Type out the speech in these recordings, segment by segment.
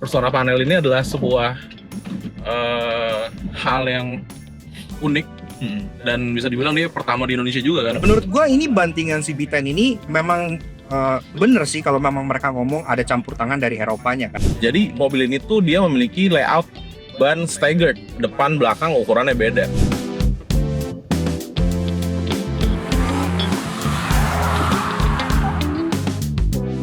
Persona panel ini adalah sebuah hal yang unik dan bisa dibilang dia pertama di Indonesia juga kan. Menurut gua ini bantingan si B10 ini memang bener sih kalau memang mereka ngomong ada campur tangan dari Eropanya kan. Jadi mobil ini tuh dia memiliki layout ban staggered, depan belakang ukurannya beda.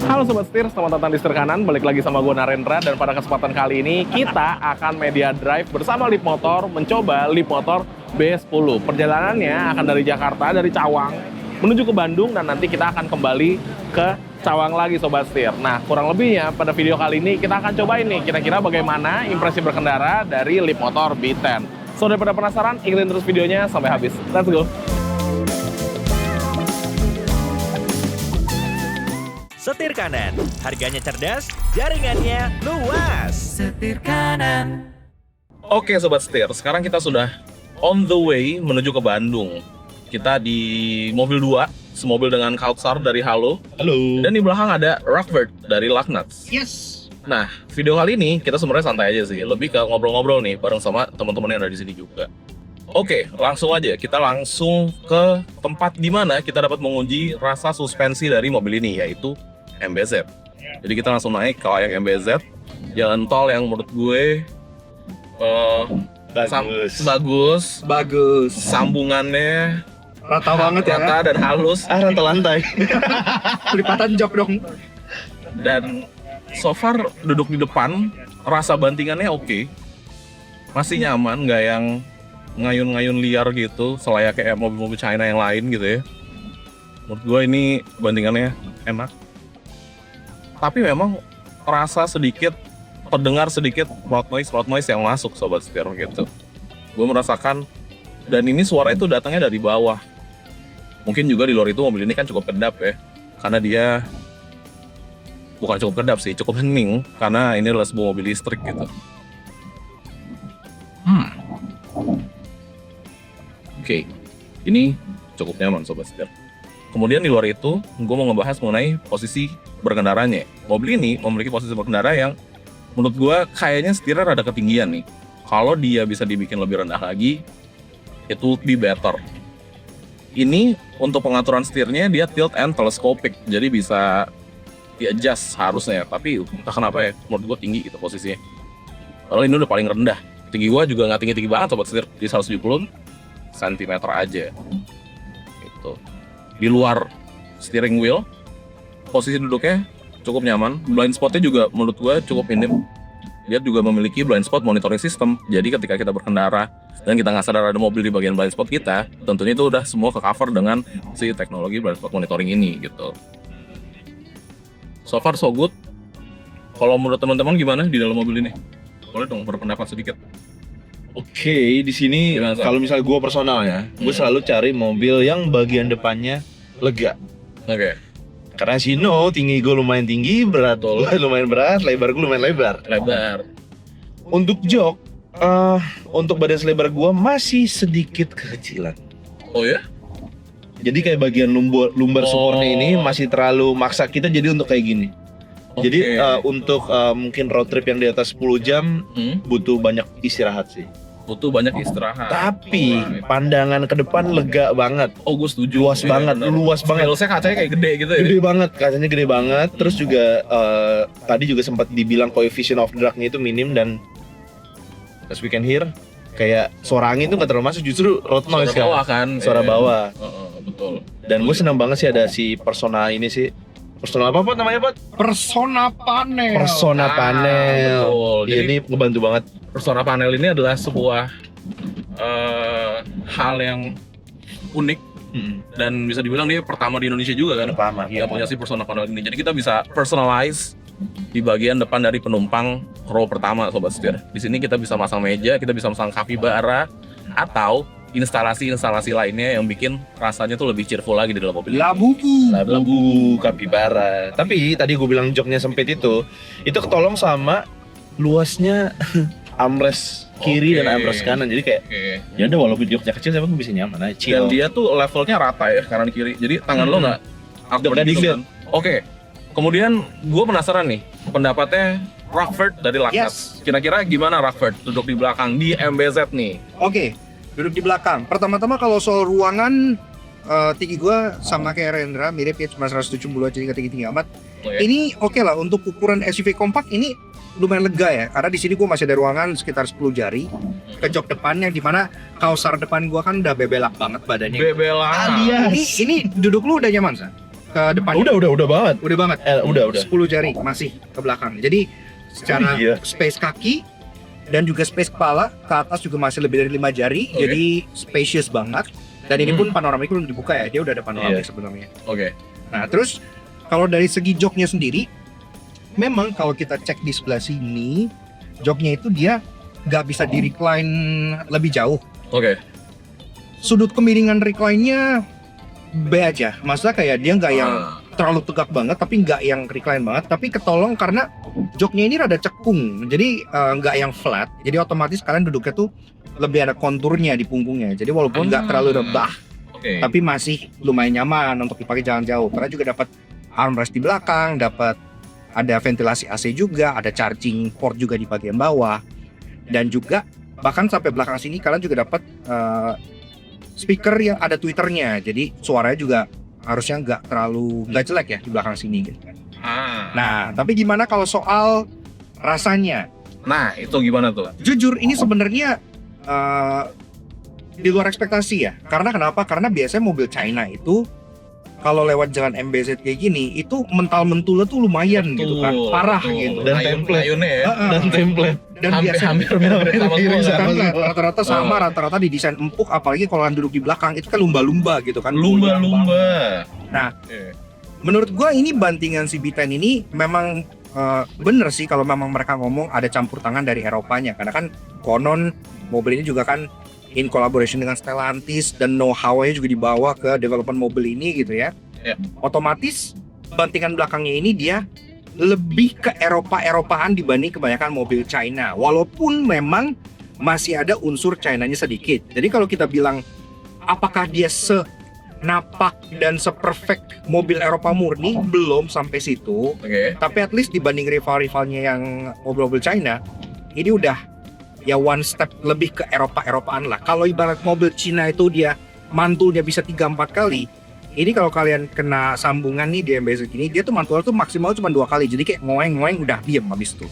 Halo Sobat Setir, selamat datang di Setir Kanan. Balik lagi sama gue Narendra, dan pada kesempatan kali ini kita akan media drive bersama Lip Motor mencoba Lip Motor B10. Perjalanannya akan dari Jakarta, dari Cawang menuju ke Bandung, dan nanti kita akan kembali ke Cawang lagi Sobat Setir. Nah, kurang lebihnya pada video kali ini kita akan coba ini kira-kira bagaimana impresi berkendara dari Lip Motor B10. So, daripada penasaran, ikutin terus videonya sampai habis. Let's go! Setir Kanan, harganya cerdas, jaringannya luas. Setir Kanan. Oke Sobat Setir, sekarang kita sudah on the way menuju ke Bandung. Kita di mobil 2, semobil dengan Kautsar dari Halo. Halo. Dan di belakang ada Rockbird dari Lugnuts. Yes. Nah, video kali ini kita sebenarnya santai aja sih, lebih ke ngobrol-ngobrol nih bareng sama teman-teman yang ada di sini juga. Oke, langsung aja kita langsung ke tempat di mana kita dapat menguji rasa suspensi dari mobil ini, yaitu MBZ. Jadi kita langsung naik ke layak MBZ, jalan tol yang menurut gue bagus, sambungannya Rata banget ya. rata dan halus, Rata lantai. Kelipatan jok dong. dan so far duduk di depan rasa bantingannya oke. Masih nyaman, nggak yang ngayun-ngayun liar gitu, selayaknya kayak mobil-mobil China yang lain gitu ya. Menurut gue ini bantingannya enak. Tapi memang terasa sedikit, terdengar sedikit road noise yang masuk Sobat Setir gitu. Gue merasakan, dan ini suara itu datangnya dari bawah. Mungkin juga di luar itu mobil ini kan cukup kedap ya, karena dia bukan cukup kedap sih, cukup hening, karena ini adalah sebuah mobil listrik gitu. Oke, ini cukup nyaman Sobat Setir. Kemudian di luar itu, gue mau ngebahas mengenai posisi berkendaranya. Mobil ini memiliki posisi berkendara yang menurut gue kayaknya setirnya rada ketinggian nih. Kalau dia bisa dibikin lebih rendah lagi, it would be better. Ini untuk pengaturan setirnya dia tilt and telescopic, jadi bisa di-adjust harusnya. Tapi entah kenapa ya, menurut gue tinggi gitu posisinya. Padahal ini udah paling rendah. Tinggi gue juga nggak tinggi-tinggi banget Sobat Setir, di 170 cm aja. Gitu. Di luar steering wheel, posisi duduknya cukup nyaman. Blind spotnya juga menurut gue cukup minim. Dia juga memiliki blind spot monitoring system. Jadi ketika kita berkendara dan kita nggak sadar ada mobil di bagian blind spot kita, tentunya itu udah semua ke-cover dengan si teknologi blind spot monitoring ini gitu. So far so good. Kalau menurut teman-teman gimana di dalam mobil ini? Boleh dong berpendapat sedikit. Oke, di sini Gimana, Sob? kalau misalnya gue personal ya, gue selalu cari mobil yang bagian depannya lega. Oke. Karena tinggi gue lumayan tinggi, berat gue lumayan berat, lebar gue lumayan lebar. Lebar. Untuk jok, untuk badan selebar gue masih sedikit kekecilan. Oh ya? Jadi kayak bagian lumbar supportnya ini masih terlalu maksa kita jadi untuk kayak gini. Jadi untuk mungkin road trip yang di atas 10 jam butuh banyak istirahat sih. Butuh banyak istirahat. Tapi pandangan ke depan lega banget. Oh, gue setuju. Luas banget, luas banget. Wheelsnya kacanya kayak gede gitu ya. Gede banget, kacanya gede banget. Terus juga tadi juga sempat dibilang coefficient of drag-nya itu minim, dan as we can hear kayak suara angin itu nggak terlalu masuk, justru road noise Suara bawah kan. Suara Iya. bawah. Betul. Dan gue senang banget sih ada si Persona ini sih. Persona apa namanya Pak? Persona panel. Persona panel. betul. Iya, Jadi ini ngebantu banget. Persona panel ini adalah sebuah hal yang unik dan bisa dibilang dia pertama di Indonesia juga kan. Pertama, Yang punya si Persona panel ini. Jadi kita bisa personalize di bagian depan dari penumpang row pertama Sobat Setir. Di sini kita bisa masang meja, kita bisa masang capybara atau instalasi-instalasi lainnya yang bikin rasanya tuh lebih cheerful lagi di dalam mobil. Labu kapibara. Tapi tadi gue bilang joknya sempit itu ketolong sama luasnya armrest kiri dan armrest kanan. Jadi kayak ya udah walaupun joknya kecil tapi gue bisa nyaman aja. Dan dia tuh levelnya rata ya kanan kiri. Jadi tangan lo nggak awkward Udah gitu dikit. kan. Oke. Kemudian gue penasaran nih pendapatnya Rockford dari Laknat. Yes. Kira-kira gimana Rockford duduk di belakang di MBZ nih? Oke, duduk di belakang. Pertama-tama kalau soal ruangan, tinggi gua sama kayak Rendra, mirip ya, cuma 170 aja, nggak tinggi-tinggi amat. Oke. Ini oke lah untuk ukuran SUV kompak ini lumayan lega ya, karena di sini gua masih ada ruangan sekitar 10 jari ke jok depannya, dimana kausar depan gua kan udah bebelak banget badannya. Bebelan. Ini duduk lu udah nyaman San? Ke depannya? Udah banget. Udah banget. Udah. 10 jari masih ke belakang. Jadi secara Oh, iya. space kaki dan juga space kepala ke atas juga masih lebih dari 5 jari. Oke. Jadi spacious banget. Dan ini pun panoramik belum dibuka ya. Dia udah ada panoramik Iya. sebenarnya. Oke. Nah, terus kalau dari segi joknya sendiri, memang kalau kita cek di sebelah sini, joknya itu dia nggak bisa di recline lebih jauh. Oke. Sudut kemiringan recline-nya B aja. Maksudnya kayak dia nggak yang terlalu tegak banget, tapi nggak yang recline banget, tapi ketolong karena joknya ini rada cekung, jadi nggak yang flat, jadi otomatis kalian duduknya tuh lebih ada konturnya di punggungnya, jadi walaupun nggak terlalu rebah, Oke. tapi masih lumayan nyaman untuk dipakai jalan jauh, karena juga dapat armrest di belakang, dapat ada ventilasi AC juga, ada charging port juga di bagian bawah, dan juga bahkan sampai belakang sini kalian juga dapat speaker yang ada tweeternya, jadi suaranya juga harusnya nggak jelek ya di belakang sini gitu. Nah, tapi gimana kalau soal rasanya? Nah, itu gimana tuh? Jujur ini sebenarnya di luar ekspektasi ya. Karena kenapa? Karena biasanya mobil China itu kalau lewat jalan MBZ kayak gini itu mental-mentulnya tuh lumayan gitu kan, parah gitu. Dan Ayun- template. ayunnya ya. Dan template. Dan biasanya Hampir mirip sama gua. template, rata-rata sama, rata-rata didesain empuk, apalagi kalau kalian duduk di belakang itu kan lumba-lumba gitu kan. Lumba-lumba. Nah, Oke. menurut gua ini bantingan si B10 ini memang bener sih kalau memang mereka ngomong ada campur tangan dari Eropanya, karena kan konon mobil ini juga kan in collaboration dengan Stellantis dan know-how-nya juga dibawa ke development mobil ini gitu ya. Ya. Otomatis bantingan belakangnya ini dia lebih ke Eropa-Eropaan dibanding kebanyakan mobil China, walaupun memang masih ada unsur China-nya sedikit. Jadi kalau kita bilang apakah dia napak dan seperfect mobil Eropa murni, belum sampai situ. Oke. Tapi at least dibanding rival-rivalnya yang mobil-mobil China, ini udah ya one step lebih ke Eropa-Eropaan lah. Kalau ibarat mobil Cina itu dia mantulnya bisa 3-4 kali, ini kalau kalian kena sambungan nih di MBZ ini, dia tuh mantulnya tuh maksimal cuma 2 kali. Jadi kayak ngoeng-ngoeng udah diem habis tuh.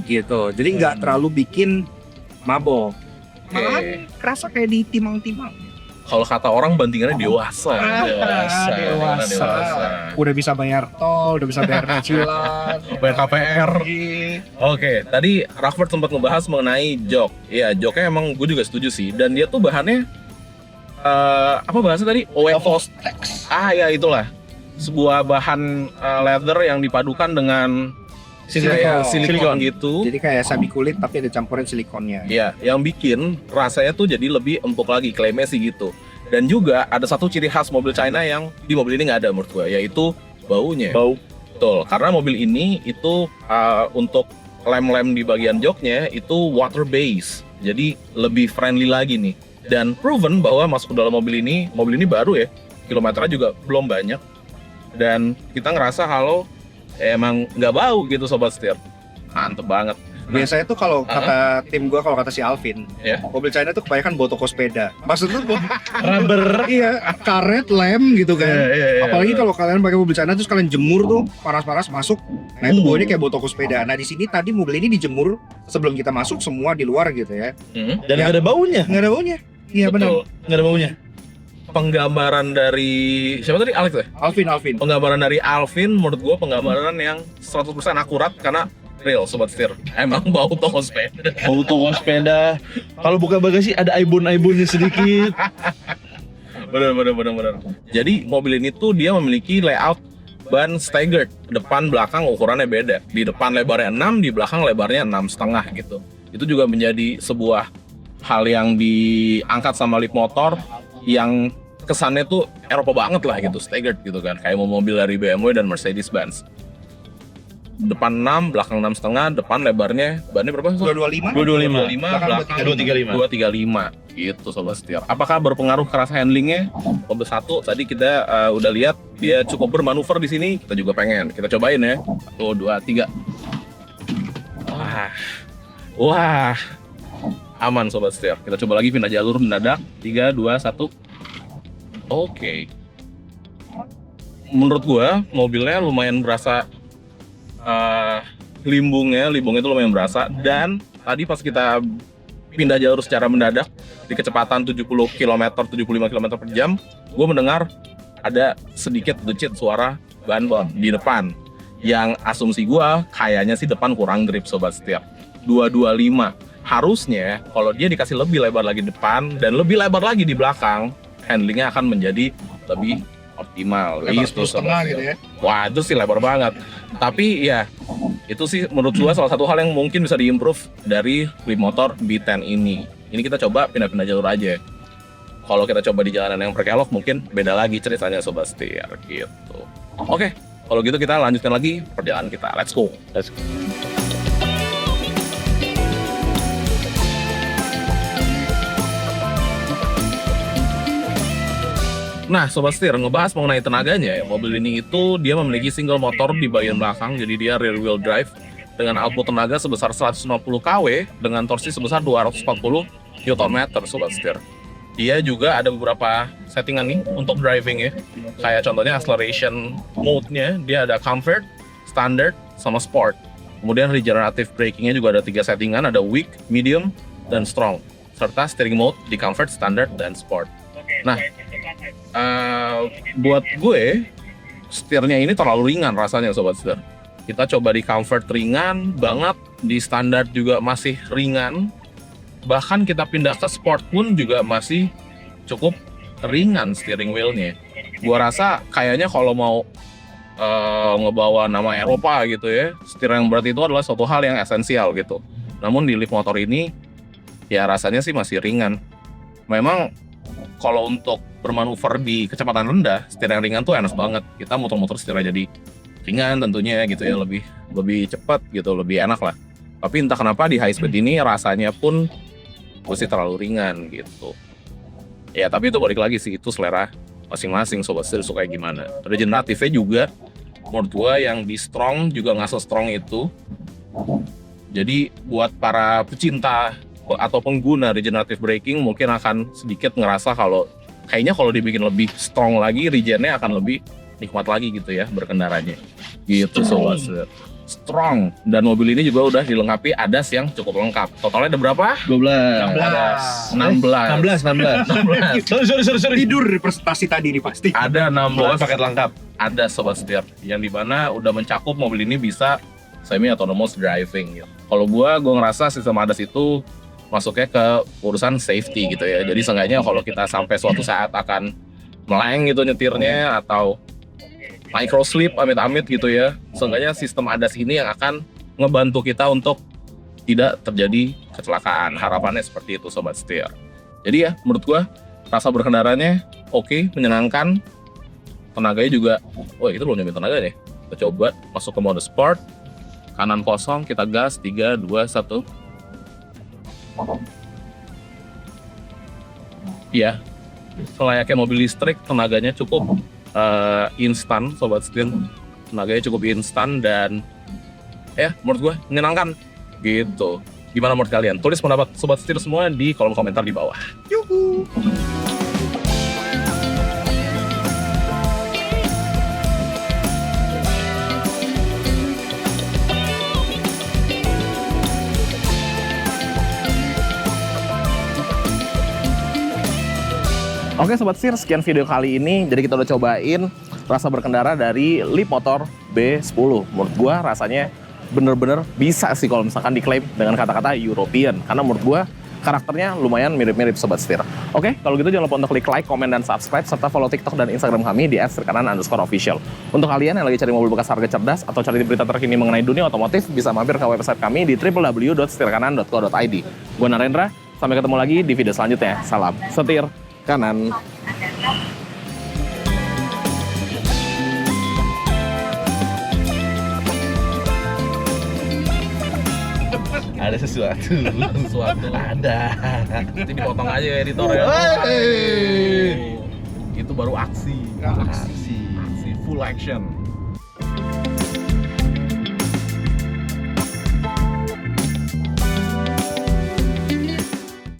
Gitu. Jadi nggak terlalu bikin mabok. Malahan kerasa kayak ditimang-timang. Kalau kata orang bantingannya dewasa. Dewasa. Udah bisa bayar tol, udah bisa bayar cicilan, Bayar KPR. Oke, tadi Rockford sempat ngebahas mengenai jok. Iya, joknya emang gue juga setuju sih. Dan dia tuh bahannya apa bahasa tadi? Oevostex. Ya itulah. Sebuah bahan leather yang dipadukan dengan silikon gitu. Jadi kayak sabi kulit tapi ada campuran silikonnya. Iya, yang bikin rasanya tuh jadi lebih empuk lagi, klaimnya sih gitu. Dan juga ada satu ciri khas mobil China yang di mobil ini nggak ada menurut gue, yaitu baunya. Bau. Betul, karena mobil ini itu untuk lem-lem di bagian joknya itu water base, jadi lebih friendly lagi nih. Dan proven bahwa masuk ke dalam mobil ini baru ya, kilometernya juga belum banyak. Dan kita ngerasa kalau emang nggak bau gitu sobat setir, mantep banget. Biasanya tuh kalau kata tim gua, kalau kata si Alvin, Ya. mobil China tuh kebanyakan bawa toko sepeda. Maksudnya tuh Rubber. iya, karet, lem gitu kan. Iya. Apalagi kalau kalian pakai mobil China terus kalian jemur tuh panas-panas masuk. Nah, itu baunya kayak bawa toko sepeda. Nah, di sini tadi mobil ini dijemur sebelum kita masuk semua di luar gitu ya. Dan nggak ada baunya. Nggak ada baunya. Iya benar. Betul. Nggak ada baunya. Penggambaran dari siapa tadi, Alex ya? Alvin. Penggambaran dari Alvin menurut gua penggambaran yang 100% akurat karena real sobat setir. Emang bau toko sepeda. Bau toko sepeda. Kalau buka bagasi ada aibon-aibonnya sedikit. Bener. Jadi mobil ini tuh dia memiliki layout ban staggered, depan belakang ukurannya beda. Di depan lebarnya 6, di belakang lebarnya 6,5 gitu. Itu juga menjadi sebuah hal yang diangkat sama Leap Motor yang kesannya tuh Eropa banget lah gitu, staggered gitu kan, kayak mobil dari BMW dan Mercedes-Benz. Depan 6, belakang 6,5, depan lebarnya bannya berapa? 225. 225. belakang 235. 235 gitu sobat setir. Apakah berpengaruh ke rasa handlingnya? Mobil 1 tadi kita udah lihat dia cukup bermanuver di sini. Kita juga pengen, kita cobain ya. 1, 2, 3. Wah. Aman sobat setir. Kita coba lagi pindah jalur mendadak. 3, 2, 1. Oke. Menurut gua mobilnya lumayan berasa limbungnya itu lumayan berasa, dan tadi pas kita pindah jalur secara mendadak di kecepatan 70 km, 75 km per jam, gue mendengar ada sedikit decit suara ban di depan. Yang asumsi gue kayaknya sih depan kurang grip sobat setir. 225. Harusnya kalau dia dikasih lebih lebar lagi depan dan lebih lebar lagi di belakang, handlingnya akan menjadi lebih optimal. Lebar Itu setengah gitu ya. Wah, itu sih lebar banget. Tapi ya itu sih menurut gua salah satu hal yang mungkin bisa diimprove dari klip motor B10 ini. Ini kita coba pindah-pindah jalur aja. Kalau kita coba di jalanan yang berkelok mungkin beda lagi ceritanya sobat setir gitu. Oke, kalau gitu kita lanjutkan lagi perjalanan kita. Let's go. Nah, sobat setir, ngebahas mengenai tenaganya ya, mobil ini itu dia memiliki single motor di bagian belakang, jadi dia rear wheel drive dengan output tenaga sebesar 150 kW dengan torsi sebesar 240 Nm, sobat setir. Dia juga ada beberapa settingan nih untuk driving ya, kayak contohnya acceleration mode-nya, dia ada comfort, standard, sama sport. Kemudian regenerative braking-nya juga ada 3 settingan, ada weak, medium, dan strong, serta steering mode di comfort, standard, dan sport. Nah, buat gue setirnya ini terlalu ringan rasanya sobat setir. Kita coba di comfort ringan banget, di standar juga masih ringan, bahkan kita pindah ke sport pun juga masih cukup ringan steering wheelnya. Gua rasa kayaknya kalau mau ngebawa nama Eropa gitu ya, setir yang berat itu adalah suatu hal yang esensial gitu. Namun di lift motor ini ya rasanya sih masih ringan. Memang kalau untuk bermanuver di kecepatan rendah, setir yang ringan tuh enak banget. Kita muter-muter setirnya jadi ringan tentunya gitu ya, lebih cepat gitu, lebih enak lah. Tapi entah kenapa di high speed ini rasanya pun masih terlalu ringan gitu. Ya tapi itu balik lagi sih, itu selera masing-masing sobat setir suka gimana. Regeneratifnya juga menurut gua yang di strong juga nggak se-strong itu. Jadi buat para pecinta atau pengguna regenerative braking mungkin akan sedikit ngerasa kalau kayaknya kalau dibikin lebih strong lagi, regennya akan lebih nikmat lagi gitu ya berkendaranya. Gitu sobat setir. Strong, dan mobil ini juga udah dilengkapi ADAS yang cukup lengkap. Totalnya ada berapa? 12. 16. Sorry. Tidur di presentasi tadi nih pasti. Ada 16 paket lengkap. Ada sobat setir yang dimana udah mencakup mobil ini bisa semi autonomous driving gitu. Kalau gua ngerasa sistem ADAS itu masuknya ke urusan safety gitu ya. Jadi seenggaknya kalau kita sampai suatu saat akan meleng gitu nyetirnya atau micro slip amit-amit gitu ya, seenggaknya sistem ADAS ini yang akan ngebantu kita untuk tidak terjadi kecelakaan. Harapannya seperti itu sobat setir. Jadi ya menurut gua rasa berkendaranya oke, menyenangkan. Tenaganya juga, itu belum nyampe tenaga nih. Kita coba masuk ke mode sport. Kanan kosong, kita gas 3, 2, 1. Ya, selayaknya mobil listrik, tenaganya cukup instan sobat setir. Tenaganya cukup instan dan ya menurut gue menyenangkan gitu. Gimana menurut kalian? Tulis pendapat sobat setir semua di kolom komentar di bawah. Yuhu. Oke sobat setir, sekian video kali ini. Jadi kita udah cobain rasa berkendara dari Leap Motor B10. Menurut gua rasanya bener-bener bisa sih kalau misalkan diklaim dengan kata-kata European. Karena menurut gua karakternya lumayan mirip-mirip sobat setir. Oke, kalau gitu jangan lupa untuk klik like, komen, dan subscribe, serta follow TikTok dan Instagram kami di @setirkanan_official. Untuk kalian yang lagi cari mobil bekas harga cerdas atau cari berita terkini mengenai dunia otomotif, bisa mampir ke website kami di www.setirkanan.co.id. Gua Narendra, sampai ketemu lagi di video selanjutnya. Salam setir kanan. Ada sesuatu. Ada. Nanti dipotong aja ya editor ya. Hey. Itu baru aksi. Aksi. Aksi full action.